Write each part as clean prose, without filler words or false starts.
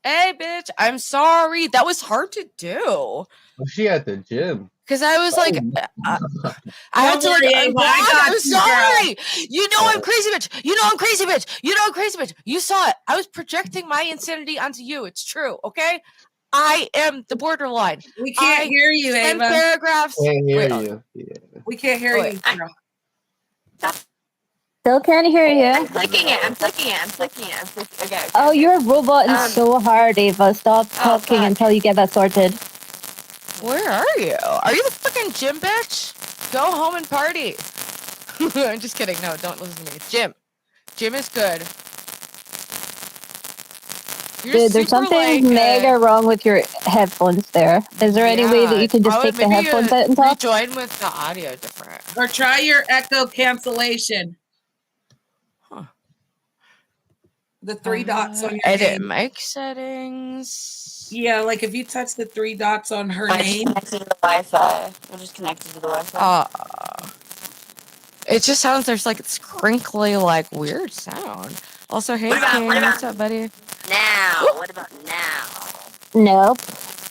Hey, bitch, I'm sorry. That was hard to do. Was she at the gym? Because I was like, I had to like Ava, I'm you, sorry. You know I'm crazy, bitch. You know I'm crazy, bitch. You know I'm crazy, bitch. You saw it. I was projecting my insanity onto you. It's true, okay? I am the borderline. We can't hear you, 10 Ava. paragraphs. Can't hear you. Yeah. We can't hear you, girl. Still can't hear you. I'm clicking it. Okay. Oh, you're roboting so hard, Ava. Stop talking until you get that sorted. Where are you? Are you the fucking gym bitch? Go home and party. I'm just kidding. No, don't listen to me. Gym. Gym is good. Dude, there's something mega wrong with your headphones there. Is there any way that you can just take the headphones out and talk? Join with the audio different. Or try your echo cancellation. Huh. The 3 dots on your edit name. mic settings. Yeah, like if you touch the 3 dots on her name. Connected to the Wi-Fi. We're just connected to the Wi-Fi. It just sounds, there's like it's crinkly, like weird sound. Also, hey, King, what's up, buddy? Now, what about now? Nope.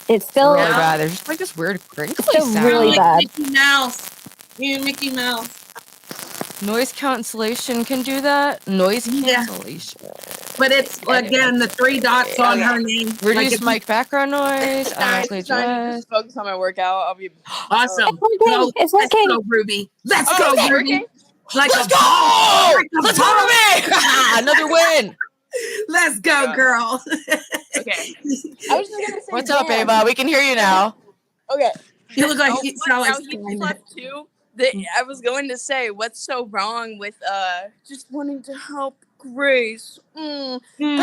It's still really bad. There's just like this weird crinkly sound. Really bad. Mickey Mouse. You and Mickey Mouse. Noise cancellation can do that. Noise cancellation. But it's again the 3 dots on her name. Reduce mic background noise. Just focus on my workout. I'll be awesome. It's working. Let's go, Ruby. Let's go, Ruby. Like Let's go! Let's go, Ruby! Another win. Let's go, girl. Okay. I was just gonna say, what's up, Ava? We can hear you now. Okay. You look like he slept too. I was going to say, what's so wrong with just wanting to help Grace? Help Ben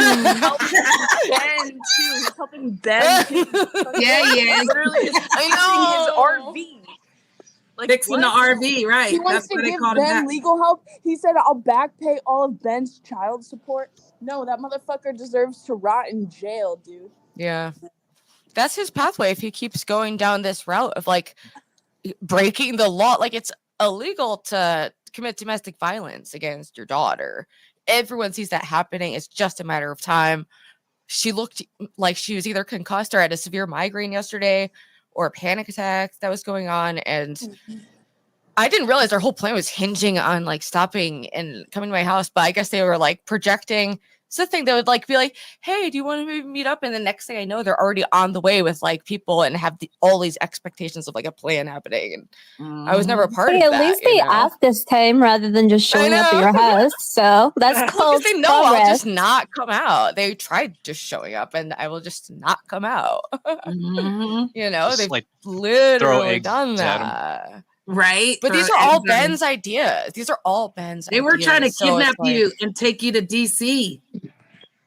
too. He's helping Ben too. Yeah, he is. Literally, I know. His RV. Like, fixing the RV, right? He wants to give Ben legal help. He said, "I'll back pay all of Ben's child support." No, that motherfucker deserves to rot in jail, dude. Yeah, that's his pathway. If he keeps going down this route of like breaking the law, like it's illegal to commit domestic violence against your daughter. Everyone sees that happening. It's just a matter of time. She looked like she was either concussed or had a severe migraine yesterday, or a panic attack that was going on, and I didn't realize their whole plan was hinging on like stopping and coming to my house. But I guess they were like projecting something that would like be like, "Hey, do you want to meet up?" And the next thing I know, they're already on the way with like people and have all these expectations of like a plan happening. And I was never a part of that. At least they asked this time rather than just showing up at your house. So that's called they know I'll just not come out. They tried just showing up, and I will just not come out. You know, Just, they've like, literally done that. Right. But these are all Ben's ideas. These are all Ben's They ideas. were trying to kidnap you and take you to DC.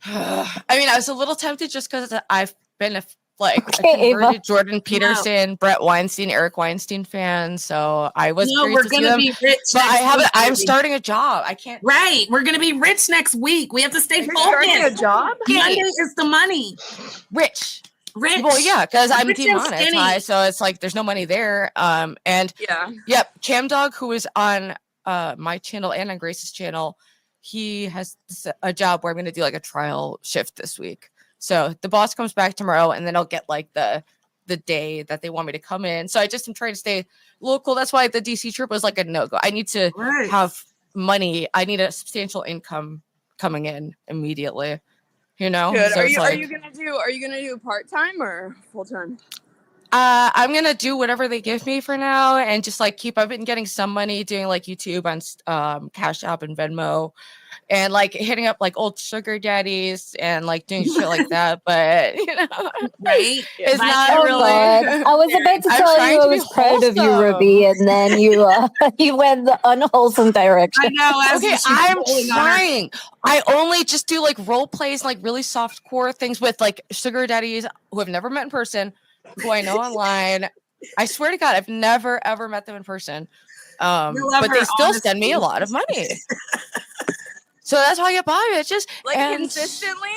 I mean, I was a little tempted just because I've been a converted Jordan Peterson, Brett Weinstein, Eric Weinstein fan. So I was curious to see them. Be rich but I haven't. I'm starting a job. I can't. Right. We're gonna be rich next week. We have to stay focused. Starting a job? Money is the money. Rich. Rich. Well, yeah, because I'm Rich and demonetized, so it's like there's no money there. And yep, Cam Dog, who is on my channel and on Grace's channel, he has a job where I'm gonna do like a trial shift this week. So the boss comes back tomorrow, and then I'll get like the day that they want me to come in. So I just am trying to stay local. That's why the DC trip was like a no go. I need to have money. I need a substantial income coming in immediately. You know, good. So Are you gonna do part-time or full-time? I'm gonna do whatever they give me for now, and just like I've been getting some money doing like YouTube on Cash App and Venmo, and like hitting up like old sugar daddies and like doing shit like that. But you know, right? It's not really. God. I was about to tell you I was proud of you, Ruby, and then you you went the unwholesome direction. I know. Okay, I'm trying. I only just do like role plays, like really soft core things with like sugar daddies who have never met in person, who I know online. I swear to God, I've never ever met them in person. But they still send me a lot of money. So that's how I get by. It's just like consistently.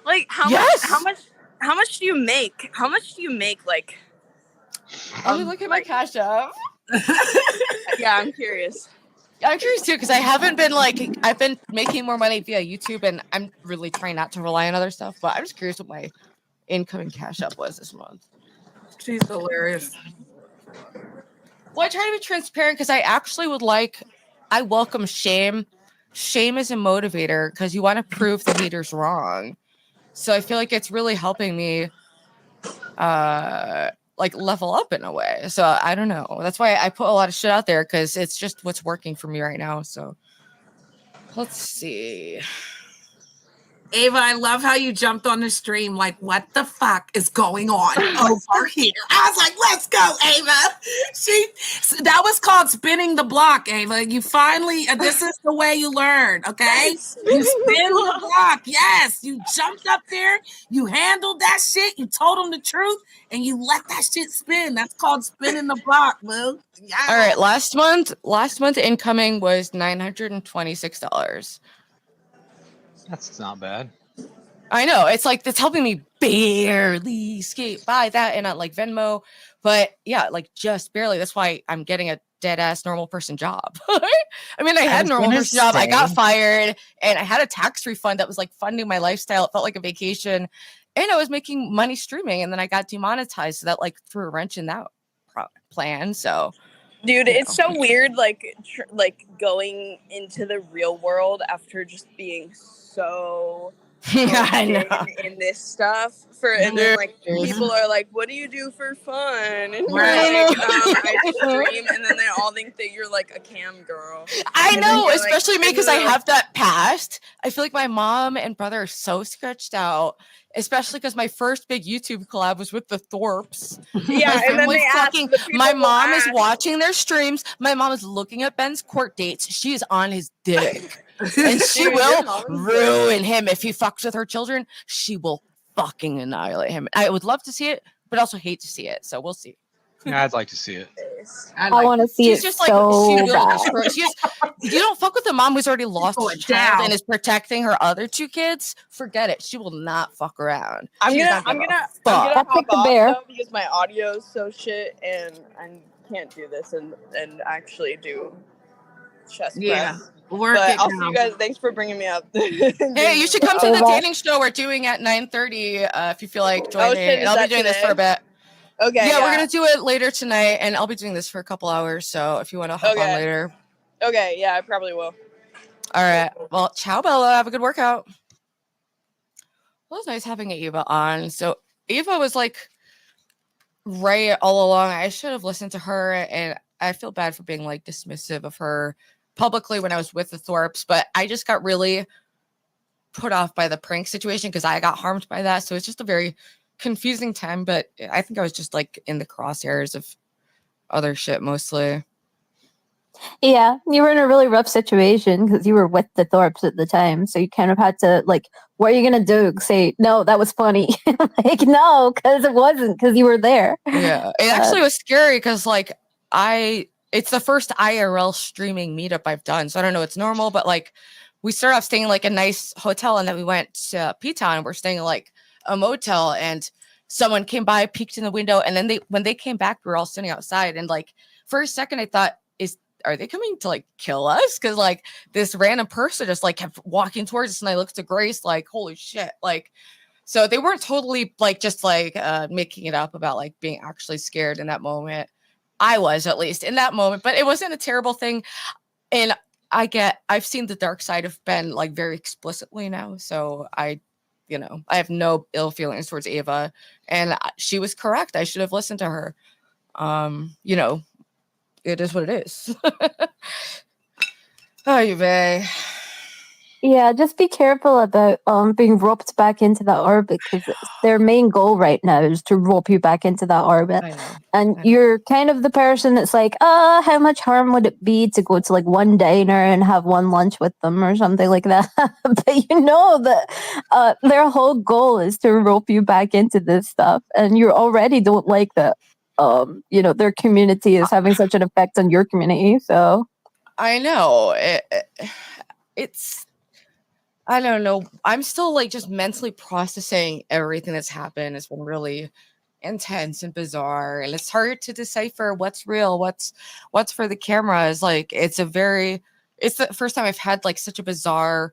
Like how much do you make? How much do you make? Like, let me look at my Cash App. Yeah, I'm curious. I'm curious too because I haven't been like I've been making more money via YouTube, and I'm really trying not to rely on other stuff. But I'm just curious what my incoming cash up was this month. She's hilarious. Well, I try to be transparent because I actually would like. I welcome shame. Shame is a motivator because you want to prove the haters wrong. So I feel like it's really helping me like level up in a way. So I don't know. That's why I put a lot of shit out there because it's just what's working for me right now. So let's see. Ava, I love how you jumped on the stream. Like, what the fuck is going on over here? I was like, let's go, Ava. That was called spinning the block, Ava. You finally, this is the way you learn, okay? You spin the block. Yes, you jumped up there. You handled that shit. You told them the truth, and you let that shit spin. That's called spinning the block, boo. Yeah. All right, last month incoming was $926. That's not bad. I know it's like it's helping me barely skate by that and like Venmo, but yeah, like just barely. That's why I'm getting a dead ass normal person job. I mean, I had a normal person job. I got fired, and I had a tax refund that was like funding my lifestyle. It felt like a vacation, and I was making money streaming, and then I got demonetized, so that like threw a wrench in that plan. So. Dude, it's so weird, like going into the real world after just being so I know. in this stuff and then like people are like, "What do you do for fun?" And you're like, "I stream," and then they all think that you're like a cam girl. I know, especially me because I have that past. I feel like my mom and brother are so sketched out. Especially because my first big YouTube collab was with the Thorps. Yeah, and then they my mom is watching their streams. My mom is looking at Ben's court dates. She is on his dick. And she will ruin him if he fucks with her children. She will fucking annihilate him. I would love to see it, but also hate to see it. So we'll see. Yeah, I'd like to see it. I want to see it just so like, bad. You don't fuck with the mom who's already lost a child and is protecting her other two kids. Forget it. She will not fuck around. I'm gonna hop off though, because my audio is so shit and I can't do this and actually do chest press. But I'll see you guys. Thanks for bringing me up. Hey, you should come to the dating show we're doing at 9:30 if you feel like joining. And I'll be doing this for a bit. Okay. Yeah, we're gonna do it later tonight, and I'll be doing this for a couple hours. So if you want to hop on later. Okay. Yeah, I probably will. All right. Well, ciao, Bella. Have a good workout. Well, it was nice having Ava on. So Ava was like right all along. I should have listened to her, and I feel bad for being like dismissive of her publicly when I was with the Thorps, but I just got really put off by the prank situation because I got harmed by that. So it's just a very confusing time, but I think I was just like in the crosshairs of other shit mostly. Yeah, you were in a really rough situation because you were with the Thorps at the time, so you kind of had to like, what are you gonna do? Say no, that was funny. Like no, because it wasn't, because you were there. Yeah, it actually was scary because like it's the first IRL streaming meetup I've done, so I don't know it's normal, but like we started off staying in like a nice hotel, and then we went to P-Town. We're staying in like a motel, and someone came by, peeked in the window, and then when they came back, we were all sitting outside, and like for a second I thought, are they coming to like kill us? Because like this random person just like kept walking towards us, and I looked to Grace like, holy shit, like, so they weren't totally like just like making it up about like being actually scared in that moment. I was, at least in that moment, but it wasn't a terrible thing. And I've seen the dark side of Ben like very explicitly now, so I have no ill feelings towards Ava, and she was correct. I should have listened to her. It is what it is. Oh, you may. Yeah, just be careful about being roped back into that orbit, because their main goal right now is to rope you back into that orbit. And you're kind of the person that's like, how much harm would it be to go to like one diner and have one lunch with them or something like that? But you know that their whole goal is to rope you back into this stuff, and you already don't like that. Their community is having such an effect on your community. So I know it's. I don't know. I'm still like just mentally processing everything that's happened. It's been really intense and bizarre, and it's hard to decipher what's real, what's for the camera. Is like it's the first time I've had like such a bizarre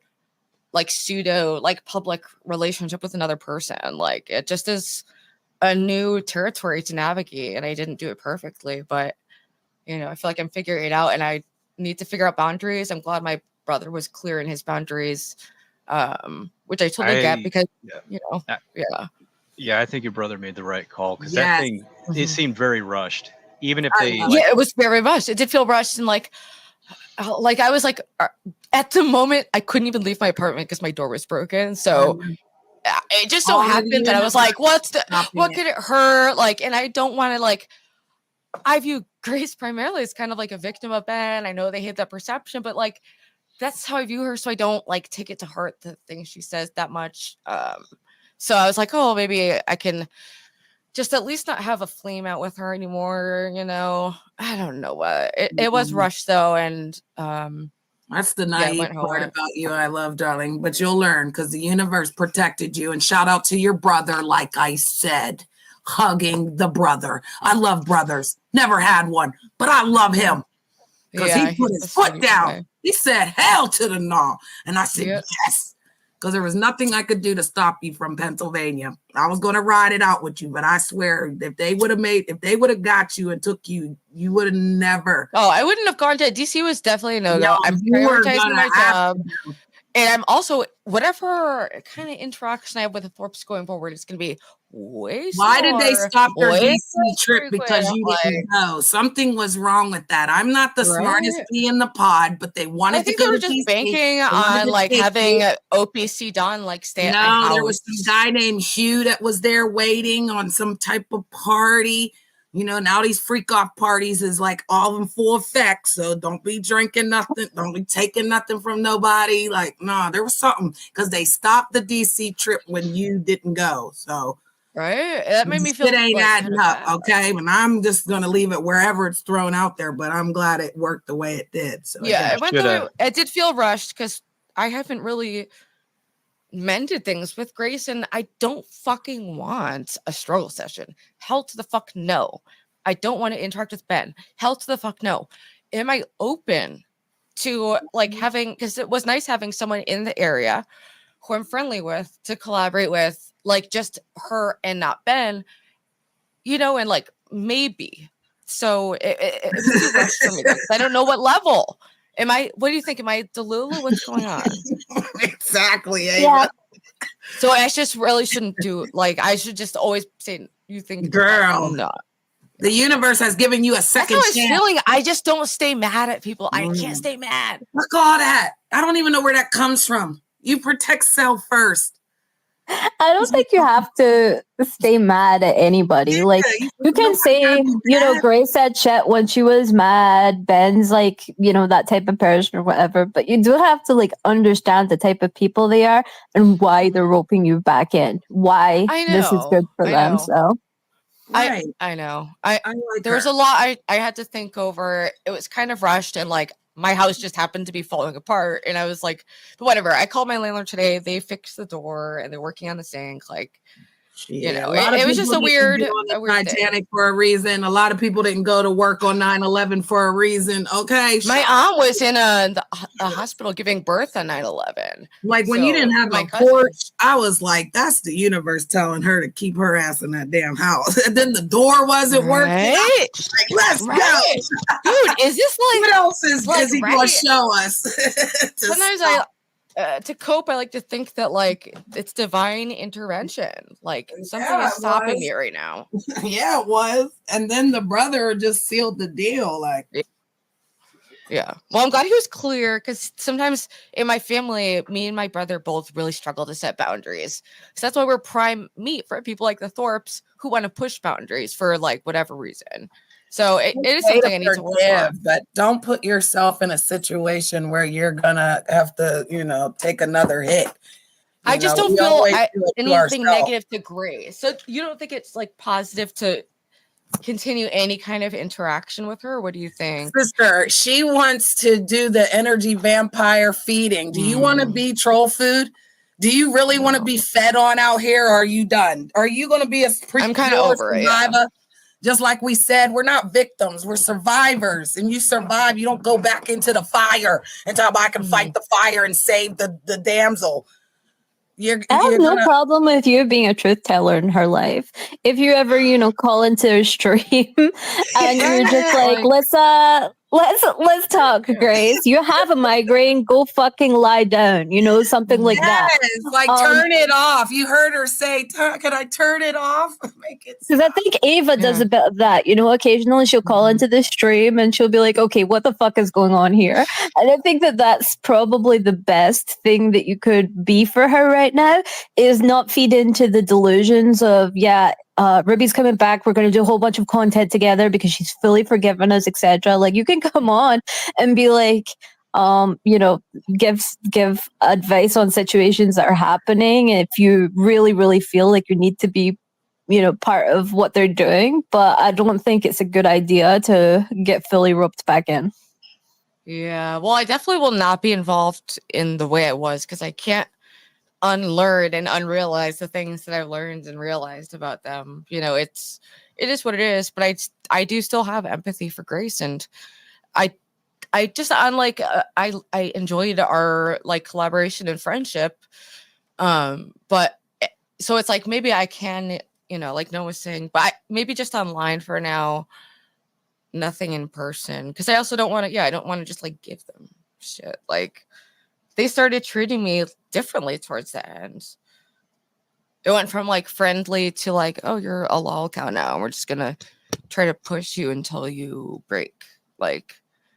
like pseudo like public relationship with another person. Like it just is a new territory to navigate, and I didn't do it perfectly, but I feel like I'm figuring it out, and I need to figure out boundaries. I'm glad my brother was clear in his boundaries, which I totally get because I think your brother made the right call, because that thing it seemed very rushed. Even if they it was very rushed. It did feel rushed, and like I was like at the moment I couldn't even leave my apartment because my door was broken. So it just so happened that I was like, what could it hurt? Like, and I don't want to like. I view Grace primarily as kind of like a victim of Ben. I know they hate that perception, but like that's how I view her. So I don't like take it to heart the things she says that much. So I was like, oh, maybe I can just at least not have a flame out with her anymore. I don't know what it was rushed though, and that's the naive part about you. I love, darling, but you'll learn because the universe protected you. And shout out to your brother, like I said. Hugging the brother. I love brothers. Never had one, but I love him because he put his foot down. He said hell to the no. And I said yes, because there was nothing I could do to stop you from Pennsylvania. I was going to ride it out with you, but I swear if they would have got you and took you, you would have never. Oh, I wouldn't have gone to DC. Was definitely a no-go. I'm prioritizing my job. And I'm also, whatever kind of interaction I have with the Thorps going forward, it's going to be way slower. Why did they stop their DC trip? Because you didn't know. Something was wrong with that. I'm not the smartest bee in the pod, but they wanted to go to DC. Just banking on like having OPC Don like stay at my house. There was some guy named Hugh that was there waiting on some type of party. Now these freak off parties is like all in full effect. So don't be drinking nothing. Don't be taking nothing from nobody. Like, no, there was something because they stopped the DC trip when you didn't go. So, right. That made me feel it ain't adding up. Okay. And I'm just going to leave it wherever it's thrown out there, but I'm glad it worked the way it did. So yeah, it did feel rushed because I haven't really mended things with Grace, and I don't fucking want a struggle session. Hell to the fuck no. I don't want to interact with Ben. Hell to the fuck no. Am I open to like having, because it was nice having someone in the area who I'm friendly with to collaborate with, like just her and not Ben, and like maybe. So it's rushed for me. I don't know what level. What do you think? Am I Delulu? What's going on? Exactly. Yeah. So I just really shouldn't do I should just always say you think girl not. The universe has given you a second chance. Feeling I just don't stay mad at people. I can't stay mad. Look all that. I don't even know where that comes from. You protect self first. I don't think you have to stay mad at anybody. Like you can say, Grace said shit when she was mad. Ben's like, that type of person or whatever. But you do have to like understand the type of people they are and why they're roping you back in. Why this is good for them. So right. I know. There was a lot I had to think over. It was kind of rushed, and like my house just happened to be falling apart, and I was like, whatever. I called my landlord today. They fixed the door and they're working on the sink. Like, it was just a weird Titanic day. For a reason. A lot of people didn't go to work on 9/11 for a reason. Okay. My aunt was in a hospital giving birth on 9/11. Like when you didn't have a porch, I was like, that's the universe telling her to keep her ass in that damn house. And then the door wasn't working. Right? Like, let's go. Dude, is this like what else is he gonna show us? Sometimes to cope, I like to think that like it's divine intervention. Like something is stopping me right now. Yeah, it was. And then the brother just sealed the deal. Like, yeah. Well, I'm glad he was clear because sometimes in my family, me and my brother both really struggle to set boundaries. So that's why we're prime meat for people like the Thorps who want to push boundaries for like whatever reason. So it is something I need to work on. But don't put yourself in a situation where you're gonna have to, take another hit. I just don't feel anything negative to Grace. So you don't think it's like positive to continue any kind of interaction with her? What do you think? Sister, she wants to do the energy vampire feeding. Do you want to be troll food? Do you really want to be fed on out here, or are you done? Are you going to be a I'm kind of over it. Yeah. Just like we said, we're not victims, we're survivors. And you survive, you don't go back into the fire until I can fight the fire and save the damsel. I have no problem with you being a truth teller in her life. If you ever, call into a stream and you're just like, let's talk, Grace. You have a migraine, go fucking lie down, something like that. Like turn it off. You heard her say, can I turn it off? Because I think Ava does a bit of that. Occasionally she'll call into the stream and she'll be like, okay, what the fuck is going on here? And I think that that's probably the best thing that you could be for her right now, is not feed into the delusions of, Ruby's coming back, we're going to do a whole bunch of content together because she's fully forgiven us, etc. Like, you can come on and be like, give advice on situations that are happening if you really, really feel like you need to be, part of what they're doing. But I don't think it's a good idea to get fully roped back in. Yeah, well, I definitely will not be involved in the way it was, because I can't unlearn and unrealize the things that I've learned and realized about them. It is what it is, but I do still have empathy for Grace, and I just, unlike I enjoyed our like collaboration and friendship, but so it's like maybe I can, like Noah was saying, but maybe just online for now, nothing in person, because I also don't want to I don't want to just like give them shit. Like, they started treating me differently towards the end. It went from like friendly to like, oh, you're a lol cow now, and we're just gonna try to push you until you break. Like,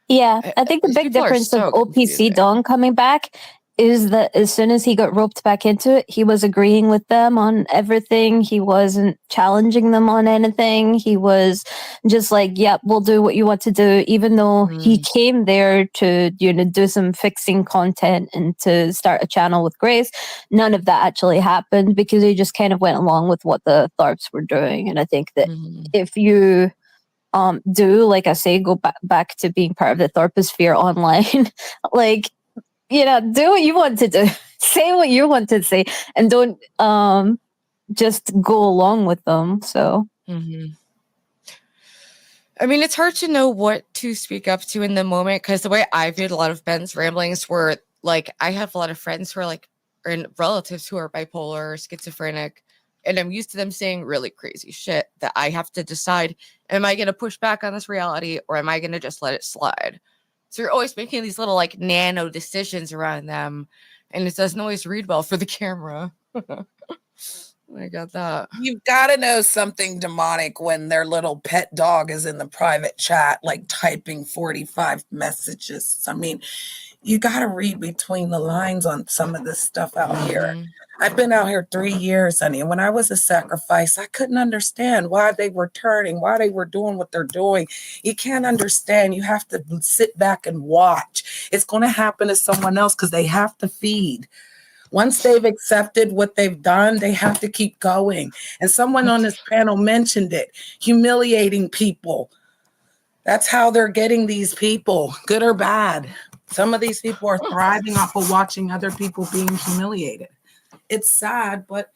yeah, I think the big difference of OPC Dawn coming back is that as soon as he got roped back into it, he was agreeing with them on everything. He wasn't challenging them on anything. He was just like, yep, we'll do what you want to do. Even though he came there to, do some fixing content and to start a channel with Grace, none of that actually happened because he just kind of went along with what the Thorps were doing. And I think that if you do, like I say, go back to being part of the Thorposphere online, like, do what you want to do, say what you want to say, and don't just go along with them. So, I mean, it's hard to know what to speak up to in the moment, because the way I viewed a lot of Ben's ramblings were like, I have a lot of friends who are like, and relatives who are bipolar or schizophrenic, and I'm used to them saying really crazy shit that I have to decide, am I going to push back on this reality, or am I going to just let it slide? So you're always making these little like nano decisions around them, and it doesn't always read well for the camera. I got that. You've got to know something demonic when their little pet dog is in the private chat, like typing 45 messages. I mean, you got to read between the lines on some of this stuff out here. I've been out here 3 years, honey. And when I was a sacrifice, I couldn't understand why they were turning, why they were doing what they're doing. You can't understand. You have to sit back and watch. It's going to happen to someone else because they have to feed. Once they've accepted what they've done, they have to keep going. And someone on this panel mentioned it, humiliating people. That's how they're getting these people, good or bad. Some of these people are thriving off of watching other people being humiliated. It's sad, but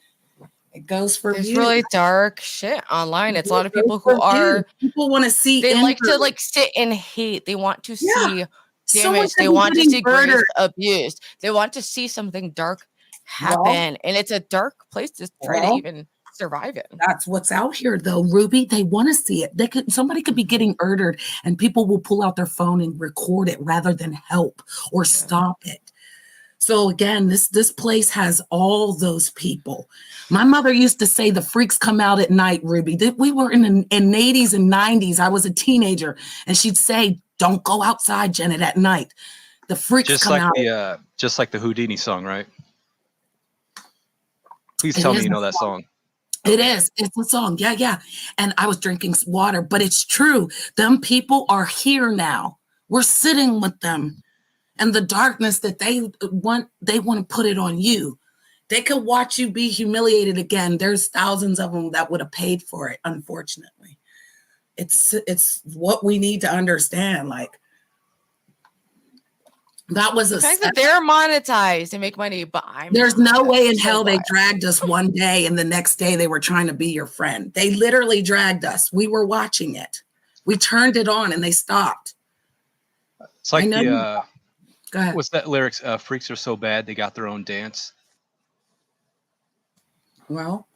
it goes for There's beauty. really dark shit online. It's a lot of people who are people want to see. They like to like sit in hate. They want to see damage. They want to see Grace abused. They want to see something dark happen, and it's a dark place to try to even survive it. That's what's out here, though, Ruby. They want to see it. Somebody could be getting murdered, and people will pull out their phone and record it rather than help or stop it. So again, this place has all those people. My mother used to say the freaks come out at night, Ruby. We were in the 80s and 90s. I was a teenager, and she'd say, "Don't go outside, Janet, at night. The freaks come out." Just like the Houdini song, right? Please tell me you know that song. It is. It's a song. Yeah. And I was drinking water, but it's true. Them people are here now. We're sitting with them. And the darkness that they want to put it on you. They could watch you be humiliated again. There's thousands of them that would have paid for it, unfortunately. It's what we need to understand. Like, That was the fact that they're monetized and make money, but there's no way in hell they dragged us one day and the next day they were trying to be your friend. They literally dragged us. We were watching it. We turned it on and they stopped. It's like Go ahead. What's that lyrics? Freaks are so bad they got their own dance. Well,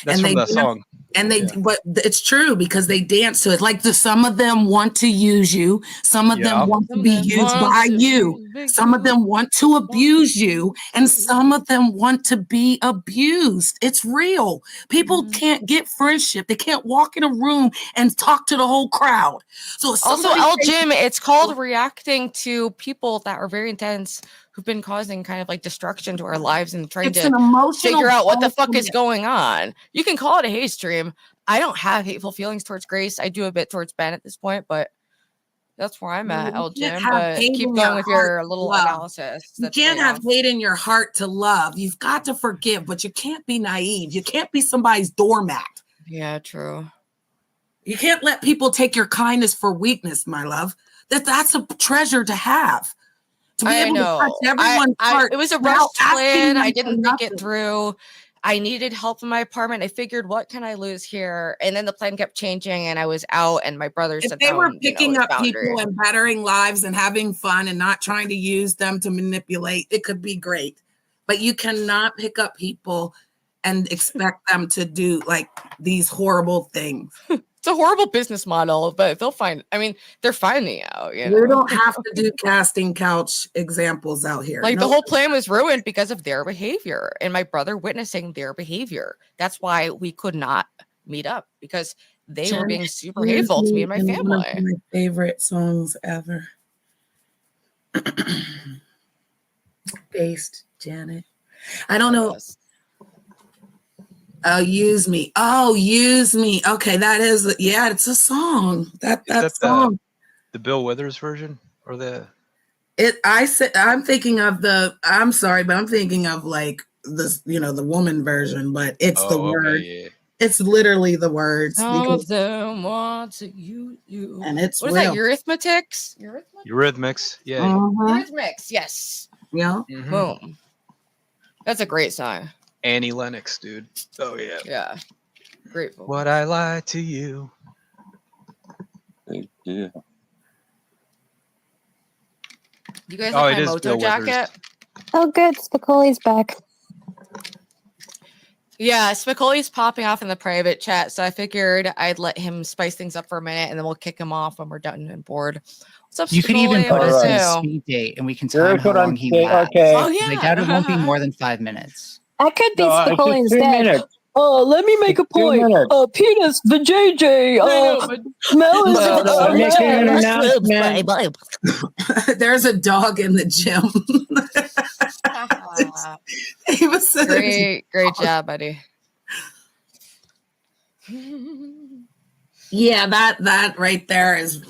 that's from that song. And but it's true because they dance to it. Like some of them want to use you. Some of them want to be used by you. Some of them want to abuse you. And some of them want to be abused. It's real. People can't get friendship. They can't walk in a room and talk to the whole crowd. So also, El Jim, it's called reacting to people that are very intense who've been causing kind of like destruction to our lives and trying to figure out what the fuck is going on. You can call it a hate stream. I don't have hateful feelings towards Grace. I do a bit towards Ben at this point, but that's where I'm at, El Jim. But keep going with your little analysis. You can't have hate in your heart to love. You've got to forgive, but you can't be naive. You can't be somebody's doormat. Yeah, true. You can't let people take your kindness for weakness, my love. That's a treasure to have. I know. It was a rushed plan. I didn't think it through. I needed help in my apartment. I figured, what can I lose here? And then the plan kept changing, and I was out. And my brother said, "If they were picking up people and bettering lives and having fun and not trying to use them to manipulate, it could be great. But you cannot pick up people and expect them to do like these horrible things." It's a horrible business model, but they're finding out. You don't have to do casting couch examples out here. Like the whole plan was ruined because of their behavior and my brother witnessing their behavior. That's why we could not meet up, because they were being super hateful to me and my family. One of my favorite songs ever. Based Janet. I don't know. Oh, use me. Okay, that is, it's a song. That song. The Bill Withers version or I'm thinking of I'm thinking of like this, the woman version, but it's the word. Yeah. It's literally the words. Some of them want to use you. And it's what is that? Eurythmics? Eurythmics. Yeah. Eurythmics. Yes. Yeah. Mm-hmm. Boom. That's a great song. Annie Lennox, dude. Oh yeah. Yeah. Great. Would I lie to you? Yeah. You guys like my Moto jacket? Oh, good. Spicoli's back. Yeah, Spicoli's popping off in the private chat, so I figured I'd let him spice things up for a minute, and then we'll kick him off when we're done and bored. What's up, you can even put us in a speed date, and we can time how long he lasts. Okay. Oh, yeah. I doubt it won't be more than 5 minutes. I could be Spicoli instead. Oh, let me make a point. Penis, the JJ. There's a dog in the gym. Great job, buddy. Yeah, that right there is,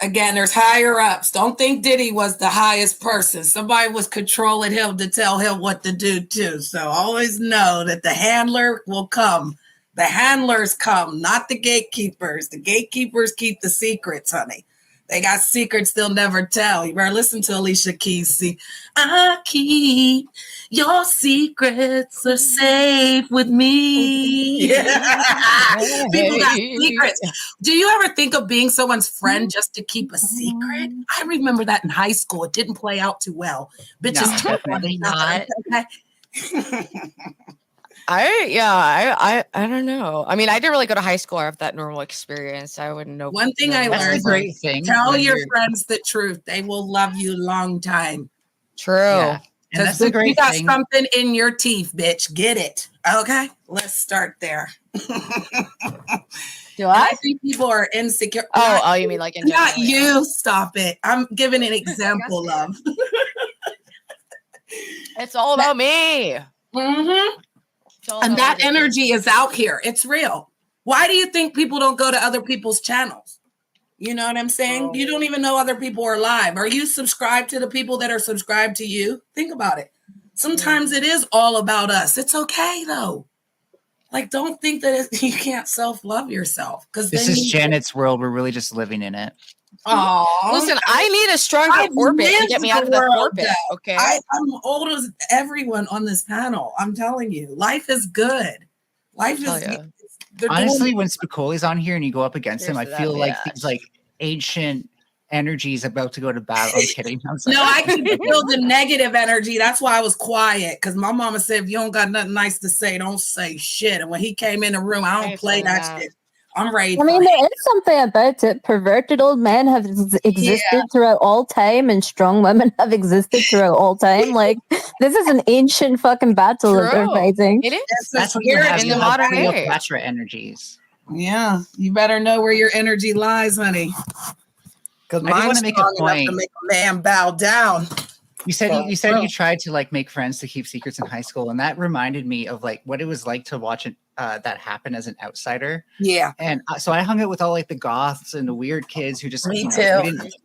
Again, there's higher ups. Don't think Diddy was the highest person. Somebody was controlling him to tell him what to do too. So always know that the handler will come. The handlers come, not the gatekeepers. The gatekeepers keep the secrets, honey. They got secrets they'll never tell. You better listen to Alicia Keys. See, I keep your secrets are safe with me. Yeah. People got secrets. Do you ever think of being someone's friend just to keep a secret? I remember that in high school. It didn't play out too well. Bitches definitely not. I don't know. I mean, I didn't really go to high school or have that normal experience. I wouldn't know. One thing I learned: great thing. Tell your friends the truth; they will love you long time. True. Yeah. And that's a great you got thing. something in your teeth, bitch. Get it? Okay, let's start there. Do I? I think people are insecure. Oh, you mean like in general? Not you. Stop it. I'm giving an example, love. It's all about me. Mm-hmm. And that energy is out here. It's real. Why do you think people don't go to other people's channels? You know what I'm saying? You don't even know other people are live. Are you subscribed to the people that are subscribed to you? Think about it. Sometimes it is all about us. It's okay, though. Like, don't think that you can't self-love yourself. Because this is Janet's world. We're really just living in it. Listen, I need a stronger orbit to get me out of the orbit. Okay, I'm old as everyone on this panel. I'm telling you, life is good. Life is good. Honestly, when Spicoli's on here and you go up against him, I feel like these like ancient energies about to go to battle. I'm kidding. No, I can feel the negative energy. That's why I was quiet, because my mama said, if you don't got nothing nice to say, don't say shit. And when he came in the room, I don't play that shit. I'm ready. I mean, there is something about it. Perverted old men have existed throughout all time, and strong women have existed throughout all time. Like, this is an ancient fucking battle that they're fighting. It is. That's what you're having in the modern age. Cleopatra energies. Yeah, you better know where your energy lies, honey. Because I want to make a point to make a man bow down. You said you tried to like make friends to keep secrets in high school, and that reminded me of like what it was like to watch it that happen as an outsider. Yeah. And so I hung out with all like the goths and the weird kids who just the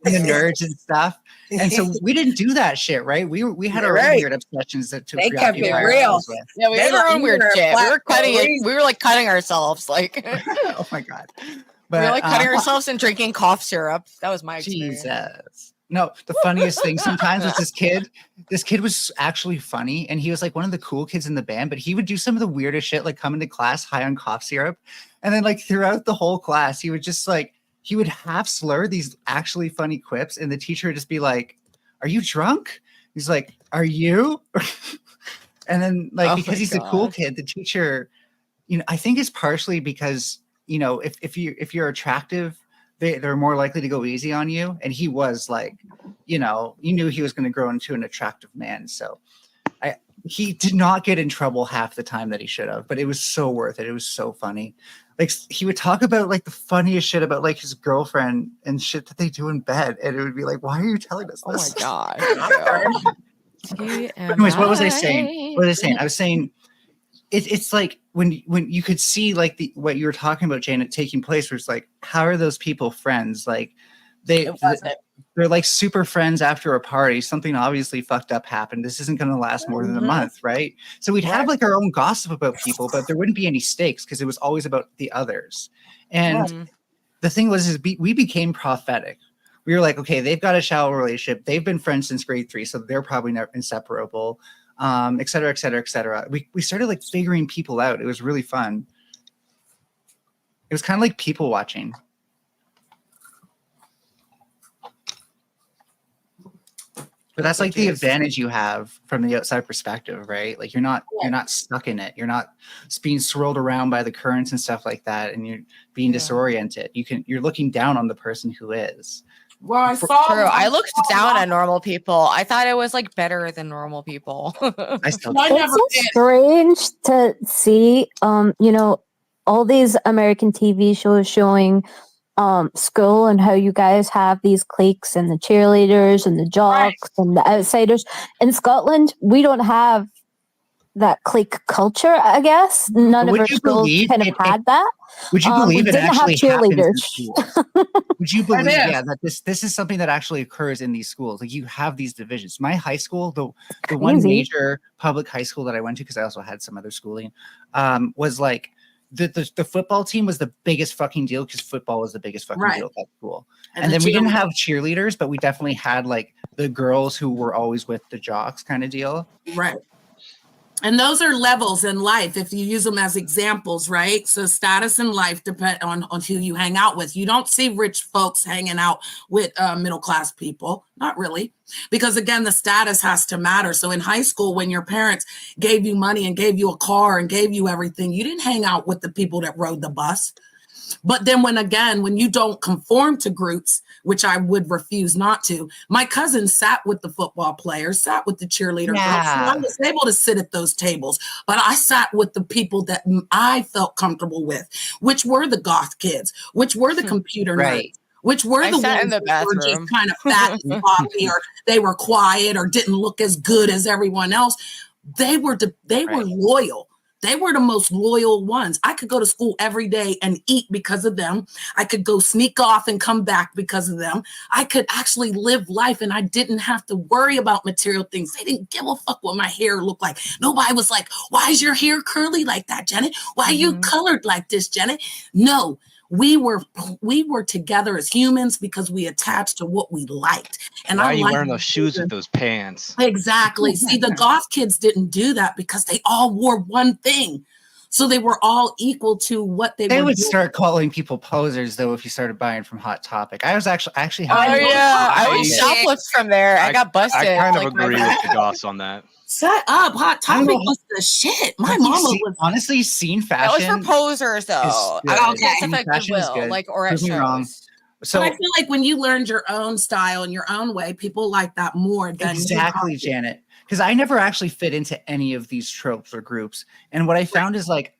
nerds and stuff. And so we didn't do that shit, right? We had our own weird obsessions that they kept it real. Yeah, we had our own weird shit. We were cutting it. We were like cutting ourselves, like. Oh my god. But, we were like cutting ourselves and drinking cough syrup. That was my experience. Jesus. No, the funniest thing sometimes was this kid was actually funny, and he was like one of the cool kids in the band, but he would do some of the weirdest shit, like come into class high on cough syrup. And then like throughout the whole class, he would just like, he would half slur these actually funny quips. And the teacher would just be like, "Are you drunk?" He's like, "Are you?" And then like, because he's a cool kid, the teacher, you know, I think it's partially because, you know, if you're attractive, they're more likely to go easy on you. And he was like, you know, you knew he was going to grow into an attractive man. So he did not get in trouble half the time that he should have, but it was so worth it. It was so funny. Like he would talk about like the funniest shit about like his girlfriend and shit that they do in bed. And it would be like, why are you telling us this? Oh my God. Anyways, what was I saying? I was saying, it's like when you could see like what you were talking about, Janet, taking place, where it's like, how are those people friends? Like they're like super friends after a party. Something obviously fucked up happened. This isn't going to last more than a month, right? So we'd have like our own gossip about people, but there wouldn't be any stakes because it was always about the others. And the thing was, we became prophetic. We were like, okay, they've got a shallow relationship. They've been friends since grade 3, so they're probably never inseparable. Et cetera, et cetera, et cetera. We started like figuring people out. It was really fun. It was kind of like people watching. But that's like the advantage you have from the outside perspective, right? Like you're not stuck in it. You're not being swirled around by the currents and stuff like that, and you're being disoriented. You're looking down on the person who is. Well, I looked down at normal people. I thought it was like better than normal people. It's so strange to see, you know, all these American TV shows showing school and how you guys have these cliques and the cheerleaders and the jocks and the outsiders. In Scotland, we don't have that clique culture, I guess. None of our schools kind of had that. Would you believe it actually cheerleaders? Would you believe, that this is something that actually occurs in these schools? Like you have these divisions. My high school, the one major public high school that I went to, because I also had some other schooling, was like the football team was the biggest fucking deal because football was the biggest fucking deal at that school. And then we didn't have cheerleaders, but we definitely had like the girls who were always with the jocks kind of deal. Right. And those are levels in life if you use them as examples, right? So status in life depend on who you hang out with. You don't see rich folks hanging out with middle-class people. Not really. Because again, the status has to matter. So in high school, when your parents gave you money and gave you a car and gave you everything, you didn't hang out with the people that rode the bus. But then when you don't conform to groups, which I would refuse not to, my cousin sat with the football players, sat with the cheerleader girls. So I was able to sit at those tables, but I sat with the people that I felt comfortable with, which were the goth kids, which were the computer nerds, which were the ones that were just kind of fat and floppy, or they were quiet or didn't look as good as everyone else. They were loyal. They were the most loyal ones. I could go to school every day and eat because of them. I could go sneak off and come back because of them. I could actually live life and I didn't have to worry about material things. They didn't give a fuck what my hair looked like. Nobody was like, why is your hair curly like that, Janet? Why are you colored like this, Janet? No. We were together as humans because we attached to what we liked. And why I are you like wearing those shoes with those pants? Exactly. See, the goth kids didn't do that because they all wore one thing. So they were all equal to what they would doing. start calling people posers though if you started buying from Hot Topic. I actually I would shoplift from there. I got busted. I kind of agree with the goths on that. Shut up. Hot Topic was the shit. My mama was honestly seen fashion. That was for posers though. I don't get stuff at Goodwill, like or at shows. So I feel like when you learned your own style and your own way, people like that more than exactly, Janet. Because I never actually fit into any of these tropes or groups. And what I found is like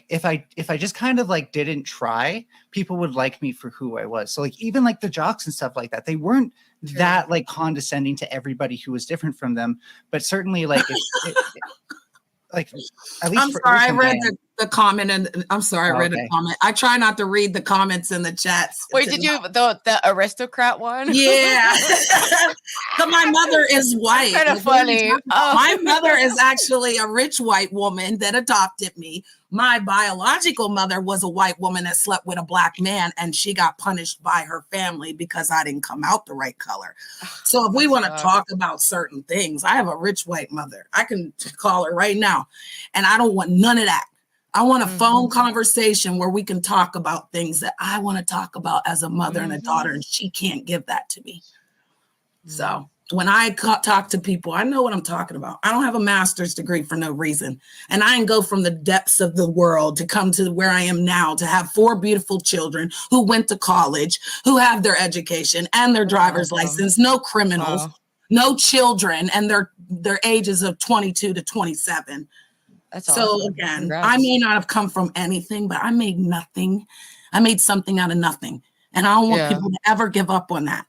if I just kind of like didn't try, people would like me for who I was. So like even like the jocks and stuff like that, they weren't that like condescending to everybody who was different from them. But certainly like like at least I'm sorry, I read the comment and I'm sorry, I read the comment. I try not to read the comments in the chats. Wait, did you the aristocrat one? Yeah. But my mother is white. Kind of funny. My mother is actually a rich white woman that adopted me. My biological mother was a white woman that slept with a black man, and she got punished by her family because I didn't come out the right color. So if we want to talk about certain things, I have a rich white mother. I can call her right now, and I don't want none of that. I want a phone conversation where we can talk about things that I want to talk about as a mother and a daughter, and she can't give that to me. So when I talk to people, I know what I'm talking about. I don't have a master's degree for no reason. And I didn't go from the depths of the world to come to where I am now, to have 4 beautiful children who went to college, who have their education and their driver's license, no criminals, no children, and their ages of 22 to 27. That's so awesome. Again, Congrats. I may not have come from anything, but I made nothing. I made something out of nothing. And I don't want people to ever give up on that.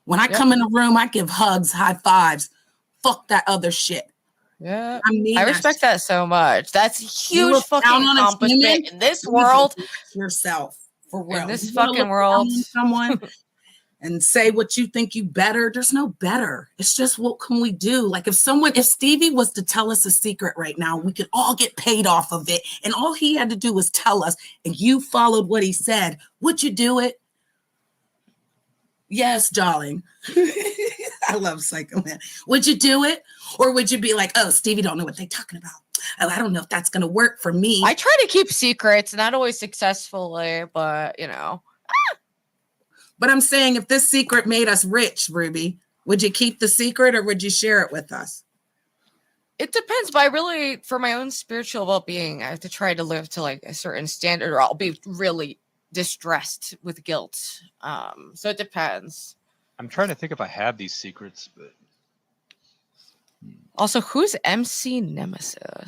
When I come in the room, I give hugs, high fives. Fuck that other shit. Yeah. I respect that so much. That's a huge fucking accomplishment in this world. Yourself for real. In this fucking world. Someone and say what you think you better. There's no better. It's just what can we do? Like if Stevie was to tell us a secret right now, we could all get paid off of it. And all he had to do was tell us, and you followed what he said. Would you do it? Yes, darling. I love Psycho Man. Would you do it? Or would you be like, oh, Stevie don't know what they're talking about. Oh, I don't know if that's going to work for me. I try to keep secrets, not always successfully, but you know. But I'm saying if this secret made us rich, Ruby, would you keep the secret or would you share it with us? It depends, but I really, for my own spiritual well-being, I have to try to live to like a certain standard or I'll be really distressed with guilt. So it depends. I'm trying to think if I have these secrets, but also, who's MC Nemesis?